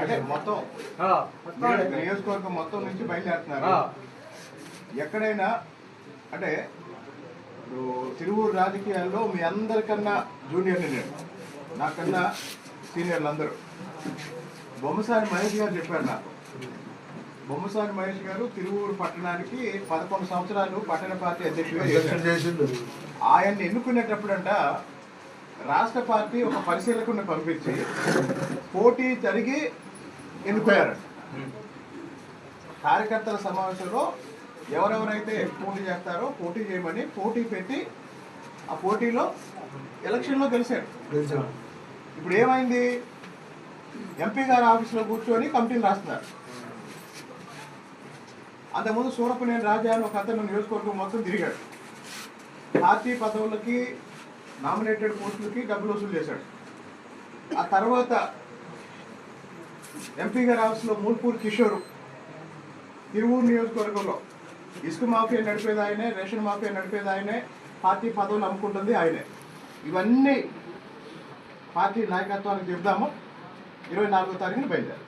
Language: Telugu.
అంటే మొత్తం నియోజకవర్గం మొత్తం నుంచి బయలుదేరుతున్నారు. ఎక్కడైనా అంటే తిరువూరు రాజకీయాల్లో మీ అందరికన్నా జూనియర్ని నేను, నాకన్నా సీనియర్లు అందరూ. బొమ్మసాని మహేష్ గారు చెప్పారు నాకు. బొమ్మసాని మహేష్ గారు తిరువూరు పట్టణానికి 11 సంవత్సరాలు పట్టణ పార్టీ అధ్యక్షుడిగా చేశారు. ఆయన్ని ఎన్నుకునేటప్పుడంట రాష్ట్ర పార్టీ ఒక పరిశీలకుని పంపించి పోటీ జరిగి ఎన్నుకున్నారంట. కార్యకర్తల సమావేశంలో ఎవరెవరైతే పోటీ చేస్తారో పోటీ చేయమని పోటీ పెట్టి ఆ పోటీలో ఎలక్షన్లో గెలిచారు. ఇప్పుడు ఏమైంది? ఎంపీ గారి ఆఫీసులో కూర్చొని కమిటీలు రాస్తున్నారు. అంతకుముందు సూరపనేని రాజా అని ఒక అతను నియోజకవర్గం మొత్తం తిరిగాడు. పార్టీ పదవులకి నామినేటెడ్ పోస్టులకి డబ్బులు వసూలు చేశాడు. ఆ తర్వాత ఎంపీ గారి ఆఫీసులో మూల్పూర్ కిషోర్, తిరువూరు నియోజకవర్గంలో ఇసుక మాఫియా నడిపేది ఆయనే, రేషన్ మాఫియా నడిపేది ఆయనే, పార్టీ పదవులు అమ్ముకుంటుంది ఆయనే. ఇవన్నీ పార్టీ నాయకత్వానికి చెప్దాము. 24వ తారీఖున బయలుదేరు.